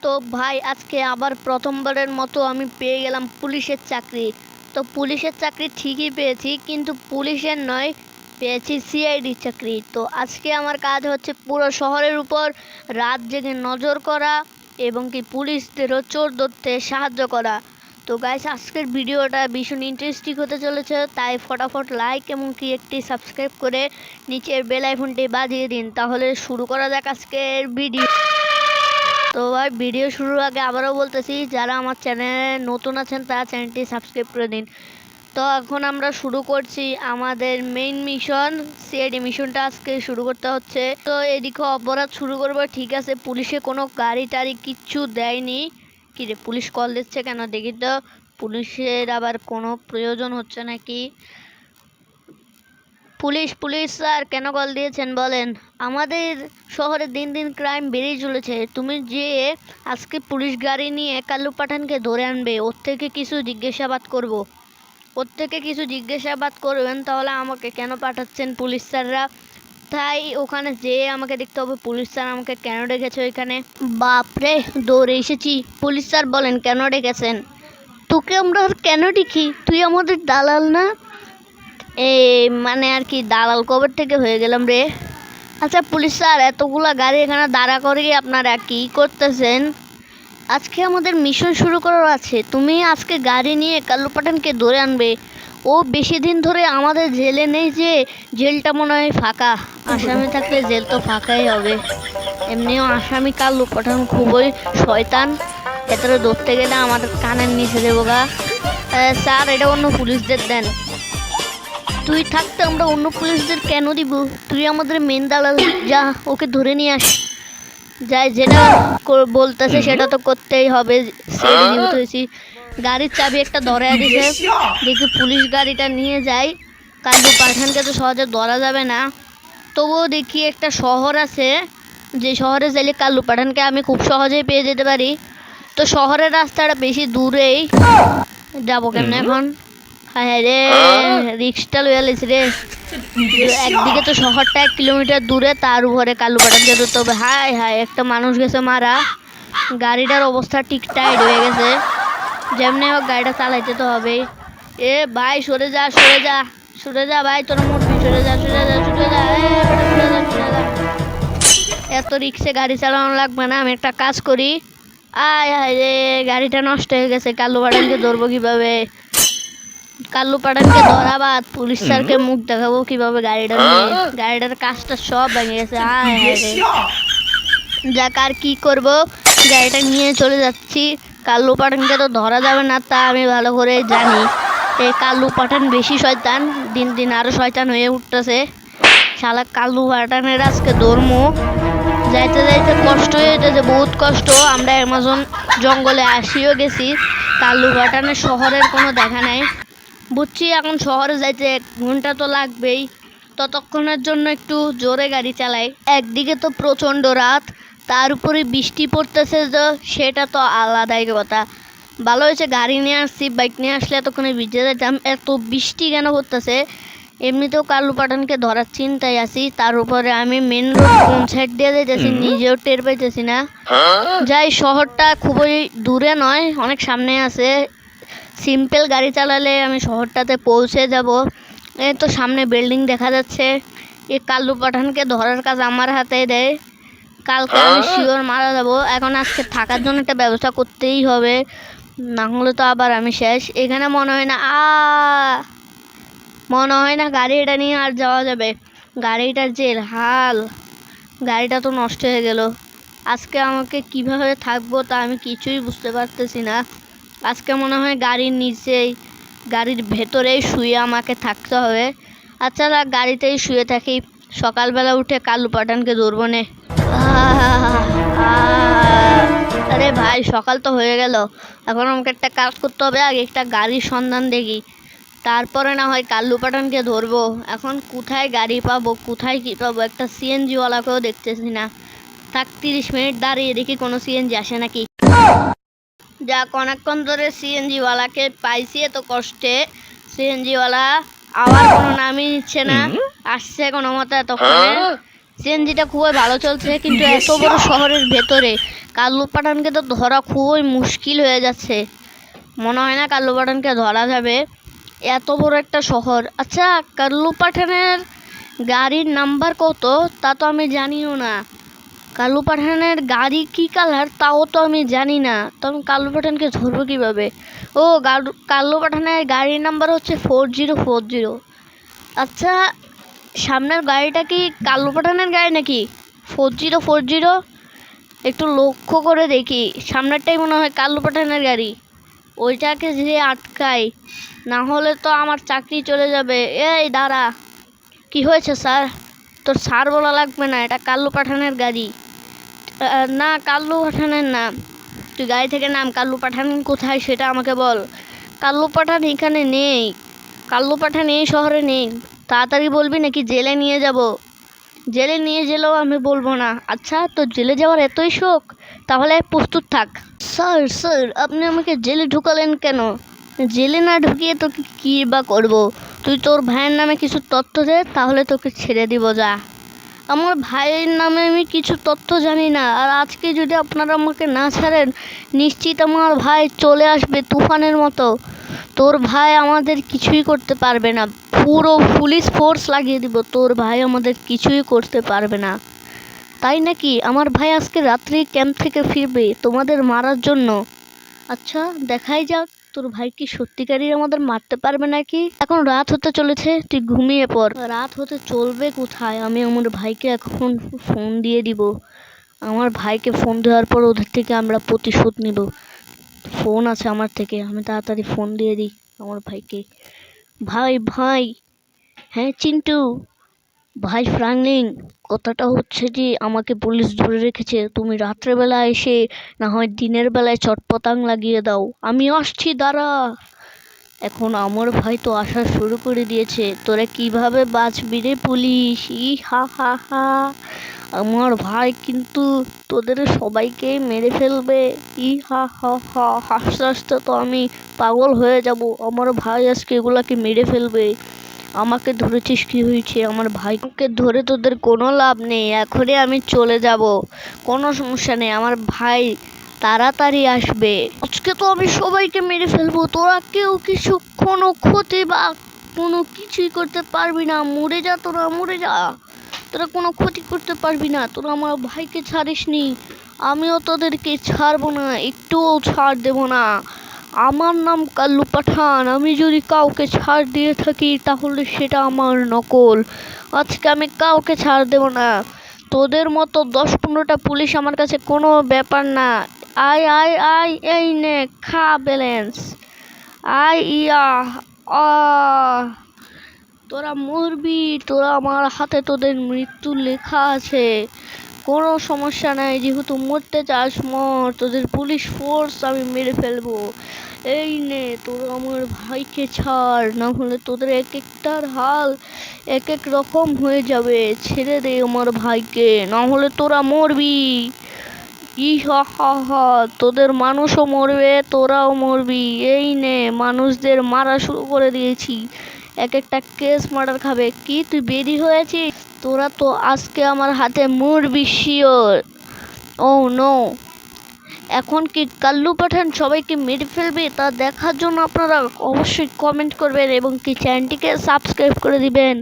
তো ভাই আজকে আবার প্রথমবারের মতো আমি পেয়ে গেলাম পুলিশের চাকরি। তো পুলিশের চাকরি ঠিকই পেয়েছি, কিন্তু পুলিশের নয়, পেয়েছি সিআইডির চাকরি। তো আজকে আমার কাজ হচ্ছে পুরো শহরের উপর রাত জেগে নজর করা এবং কি পুলিশদেরও চোর ধরতে সাহায্য করা। তো গাইস, আজকের ভিডিওটা ভীষণ ইন্টারেস্টিং হতে চলেছে, তাই ফটাফট লাইক এবং কি একটি সাবস্ক্রাইব করে নিচের বেল আইকনটি বাজিয়ে দিন। তাহলে শুরু করা যাক আজকের ভিডিও। তো ভাই, ভিডিও শুরুর আগে আবারও বলতেছি, যারা আমার চ্যানেলে নতুন আছেন তারা চ্যানেলটি সাবস্ক্রাইব করে দিন। তো এখন আমরা শুরু করছি আমাদের মেইন মিশন, সিআইডি মিশনটা আজকে শুরু করতে হচ্ছে। তো এদিকে অপরাধ শুরু করবো, ঠিক আছে। পুলিশে কোনো গাড়ি টাড়ি কিচ্ছু দেয়নি। কি রে, পুলিশ কল দিচ্ছে কেন? দেখি তো, পুলিশের আবার কোনো প্রয়োজন হচ্ছে নাকি। পুলিশ পুলিশ স্যার, কেন কল দিয়েছেন বলেন? আমাদের শহরে দিন দিন ক্রাইম বেড়েই চলেছে। তুমি যে আজকে পুলিশ গাড়ি নিয়ে কাল্লু পাঠানকে ধরে আনবে, ওর থেকে কিছু জিজ্ঞাসাবাদ করব। ওর থেকে কিছু জিজ্ঞাসাবাদ করবেন, তাহলে আমাকে কেন পাঠাচ্ছেন পুলিশ স্যাররা? তাই ওখানে যেয়ে আমাকে দেখতে হবে পুলিশ স্যার আমাকে কেন ডেকেছে ওইখানে। বাপরে, দৌড়ে এসেছি। পুলিশ স্যার বলেন, কেন ডেকেছেন? তোকে আমরা আর কেন দেখি? তুই আমাদের দালাল না? মানে আর কি, দালাল কবে থেকে হয়ে গেলাম রে? আচ্ছা পুলিশ স্যার, এতগুলা গাড়ি এখানে দাঁড়া করিয়ে আপনারা কি করতেছেন? আজকে আমাদের মিশন শুরু করার আছে। তুমি আজকে গাড়ি নিয়ে কাল্লু পাঠানকে ধরে আনবে। ও বেশি দিন ধরে আমাদের জেলে নেই, যে জেলটা মনে হয় ফাঁকা। আসামি থাকলে জেল তো ফাঁকাই হবে। এমনিও আসামি কাল্লু পাঠান খুবই শয়তান, এতটা ধরতে গেলে আমার কানের নিচে দেবো গা। স্যার, এটা অন্য পুলিশদের দেন। তুই থাকতে আমরা অন্য পুলিশদের কেন দিব? তুই আমাদের মেন দালাল, যা ওকে ধরে নিয়ে আস। যাই, যেটা বলতেছে সেটা তো করতেই হবে। সেটা নিয়ে হয়েছি। গাড়ির চাবি একটা ধরে দিছে, দেখি পুলিশ গাড়িটা নিয়ে যাই। কাল্লু পাঠানকে তো সহজে ধরা যাবে না, তবুও দেখি একটা শহর আছে, যে শহরে যাইলে কাল্লু পাঠানকে আমি খুব সহজেই পেয়ে যেতে পারি। তো শহরের রাস্তাটা বেশি দূরেই, যাবো কেমন এখন? হ্যাঁ রে, রিক্সটা লইয়া লেছি রে। একদিকে তো শহরটা 1 কিলোমিটার দূরে, তার উপরে কাল্লু পাঠানকে ধরতে হবে। হায় হায়, একটা মানুষ গেছে মারা। গাড়িটার অবস্থা ঠিক টাইট হয়ে গেছে। যেমনি হোক গাড়িটা চালাইতে তো হবে। এ ভাই, সরে যা সরে যা সরে যা ভাই, তোর মুরগি, সরে যা সরে যা সরে যা, সরে যা সরে যা। এত রিক্সে গাড়ি চালানো লাগবে না, আমি একটা কাজ করি। আয় হায় রে, গাড়িটা নষ্ট হয়ে গেছে। কাল্লু পাঠানকে ধরবো কিভাবে? কাল্লু পাঠানকে ধরা বাদ, পুলিশ স্যারকে মুখ দেখাবো কিভাবে গাড়িটা নিয়ে? গাড়িটার কাজটা সব ভেঙে গেছে। আয় হায় রে, যাক আর কি করব, গাড়িটা নিয়ে চলে যাচ্ছি। কাল্লু পাঠানকে তো ধরা যাবে না, তা আমি ভালো করে জানি। এই কাল্লু পাঠান বেশি শয়তান, দিন দিন আরো শয়তান হয়ে উঠতেছে। শালা কাল্লু পাঠানের আজকে ধর্ম। যাইতে যাইতে কষ্ট হয়ে যেতেছে, বহুত কষ্ট। আমরা অ্যামাজন জঙ্গলে আসিও গেছি, কাল্লু পাঠানের শহরের কোনো দেখা নাই। বুঝছি, এখন শহরে যাইতে 1 ঘন্টা তো লাগবেই। ততক্ষণের জন্য একটু জোরে গাড়ি চালাই। একদিকে তো প্রচণ্ড রাত, তার উপরে বৃষ্টি পড়তেছে, তো সেটা তো আলাদাই কথা। ভালো হয়েছে গাড়ি নিয়ে আসছি, বাইক নিয়ে আসলে এতক্ষণে ভিজে যেতাম। এত বৃষ্টি কেন পড়তেছে? এমনিতেও কাল্লু পাঠানকে ধরার চিন্তায় আছি, তার উপরে আমি মেন রোড কোন সাইড দিয়ে যাইতেছি নিজেও টের পাইতেছি না। যাই, শহরটা খুবই দূরে নয়, অনেক সামনে আছে। সিম্পল গাড়ি চালালে আমি শহরটাতে পৌঁছে যাব। এই তো সামনে বিল্ডিং দেখা যাচ্ছে। এই কাল্লু পাঠানকে ধরার কাজ আমার হাতে দেয়। কালকে আমি শিওর মারা যাব। এখন আজকে থাকার জন্য একটা ব্যবস্থা করতেই হবে, না হলে তো আবার আমি শেষ। এখানে মনে হয় না গাড়িটা নিয়ে আর যাওয়া যাবে। গাড়িটার যে হাল, গাড়িটা তো নষ্ট হয়ে গেল। আজকে আমাকে কিভাবে থাকবো তা আমি কিছুই বুঝতে পারতেছি না। আজকে মনে হয় গাড়ির নিচেই, গাড়ির ভেতরেই শুয়ে আমাকে থাকতে হবে। আচ্ছা, গাড়িতেই শুয়ে থাকি, সকালবেলা উঠে কাল্লু পাঠানকে ধরবো নে। আরে ভাই, সকাল তো হয়ে গেল, এখন আমাকে একটা কাজ করতে হবে। আগে একটা গাড়ির সন্ধান দেখি, তারপরে না হয় কাল্লু পাঠানকে ধরবো। এখন কোথায় গাড়ি পাবো, কোথায় কি পাবো? একটা সিএনজিওয়ালাকেও দেখতেছি না। থাক, 30 মিনিট দাঁড়িয়ে দেখি কোনো সিএনজি আসে নাকি। যাক, অনেকক্ষণ ধরে সিএনজিওয়ালাকে পাইছি এত কষ্টে। সিএনজিওয়ালা আবার কোনো নামই নিচ্ছে না, আসছে কোনো মতে এতক্ষণে। সিএনজিটা খুবই ভালো চলছে, কিন্তু এত বড় শহরের ভেতরে কাল্লু পাঠানকে তো ধরা খুবই মুশকিল হয়ে যাচ্ছে। মনে হয় না কাল্লু পাঠানকে ধরা যাবে, এত বড় একটা শহর। আচ্ছা, কাল্লু পাঠানের গাড়ির নাম্বার কত তা তো আমি জানিও না। কাল্লু পাঠানের গাড়ি কি কালার তাও তো আমি জানি না, তো আমি কাল্লু পাঠানকে ধরবো কীভাবে? ও, কাল্লু পাঠানের গাড়ির নাম্বার হচ্ছে 4040। আচ্ছা, সামনের গাড়িটা কি কাল্লু পাঠানের গাড়ি নাকি 4040? একটু লক্ষ্য করে দেখি, সামনেরটাই মনে হয় কাল্লু পাঠানের গাড়ি। ওইটাকে যে আটকাই, না হলে তো আমার চাকরি চলে যাবে। এই দাঁড়া, কি হয়েছে স্যার? তোর স্যার বলা লাগবে না, এটা কাল্লু পাঠানের গাড়ি। না, কাল্লু পাঠানের না, তুই গাড়ি থেকে নাম। কাল্লু পাঠান কোথায় সেটা আমাকে বল। কাল্লু পাঠান এখানে নেই, কাল্লু পাঠান এই শহরে নেই। তাড়াতাড়ি বলবি নাকি জেলে নিয়ে যাব? জেলে নিয়ে গেলেও আমি বলবো না। আচ্ছা, তো জেলে যাওয়ার এতই শখ, তাহলে প্রস্তুত থাক। স্যার স্যার, আপনি আমাকে জেলে ঢুকালেন কেন? জেলে না ঢুকিয়ে তোকে কী বা করবো? তুই তোর ভাইয়ের নামে কিছু তথ্য দে, তাহলে তোকে ছেড়ে দিব। যা। আমার ভাইয়ের নামে আমি কিছু তথ্য জানি না, আর আজকে যদি আপনারা আমাকে না ছাড়েন, নিশ্চিত আমার ভাই চলে আসবে তুফানের মতো। তোর ভাই আমাদের কিছুই করতে পারবে না, পুরো পুলিশ ফোর্স লাগিয়ে দিব, তোর ভাই আমাদের কিছুই করতে পারবে না। তাই নাকি? আমার ভাই আজকে রাত্রি ক্যাম্প থেকে ফিরবে তোমাদের মারার জন্য। আচ্ছা, দেখাই যাক তোর ভাই কি সত্যিকারই আমাদের মারতে পারবে নাকি। এখন রাত হতে চলেছে, তুই ঘুমিয়ে পড়। রাত হতে চলবে কোথায়, আমি আমার ভাইকে এখন ফোন দিয়ে দিব। আমার ভাইকে ফোন দেওয়ার পর ওদের থেকে আমরা প্রতিশোধ নিব। ফোন আছে আমার থেকে, আমি তাড়াতাড়ি ফোন দিয়ে দিই আমার ভাইকে। ভাই ভাই, হ্যাঁ চিন্টু ভাই, ফ্রাঙ্কলিন, কথাটা হচ্ছে যে আমাকে পুলিশ ধরে রেখেছে, তুমি রাত্রেবেলা এসে না হয় দিনের বেলায় চটপটাং লাগিয়ে দাও। আমি আসছি, দাঁড়া। এখন আমার ভাই তো আসা শুরু করে দিয়েছে, তোরা কিভাবে বাঁচবি রে পুলিশ? ই হা হা হা, আমার ভাই কিন্তু তোদের সবাইকে মেরে ফেলবে। ই হা হা হা, হাসতে হাসতে তো আমি পাগল হয়ে যাব। আমার ভাই আজকে এগুলাকে মেরে ফেলবে। আমাকে ধরেছিস, কি হয়েছে? আমার ভাইকে ধরে তোদের কোনো লাভ নেই, এখনই আমি চলে যাব, কোনো সমস্যা নেই, আমার ভাই তাড়াতাড়ি আসবে। আজকে তো আমি সবাইকে মেরে ফেলবো, তোরা কেউ কিছু কোনো ক্ষতি বা কোনো কিছুই করতে পারবি না। মরে যা তোরা, মরে যা, তোরা কোনো ক্ষতি করতে পারবি না। তোরা আমার ভাইকে ছাড়িসনি, আমিও তোদেরকে ছাড়বো না, একটুও ছাড় দেবো না। আমার নাম কাল্লু পাঠান, আমি যদি কাউকে ছাড় দিয়ে থাকি তাহলে সেটা আমার নকল। আজকে আমি কাউকে ছাড় দেব না। তোদের মতো 10-15টা পুলিশ আমার কাছে কোনো ব্যাপার না। আয় আয় আয়, এই নে খা ব্যালেন্স। আয় ইয়া, আ, তোরা মরবি, তোরা আমার হাতে তোদের মৃত্যু লেখা আছে। কোনো সমস্যা নাই, যেহেতু মরতে চাস মর, তোদের পুলিশ ফোর্স আমি মেরে ফেলবো। এই নে, তোরা আমার ভাইকে ছাড়, না হলে তোদের এক একটার হাল এক এক রকম হয়ে যাবে। ছেড়ে দে আমার ভাইকে, না হলে তোরা মরবি। ই হা হা হা, তোদের মানুষও মরবে, তোরাও মরবি। এই নে, মানুষদের মারা শুরু করে দিয়েছি, এক একটা কেস মার্ডার খাবে। কি তুই বেরি হয়েছিস? তোরা তো আজকে আমার হাতে মরবি শিওর। ও নো, এখন কি কাল্লু পাঠান সবাইকে মেরে ফেলবে তা দেখার জন্য আপনারা অবশ্যই কমেন্ট করবেন এবং কি চ্যানেলটিকে সাবস্ক্রাইব করে দিবেন।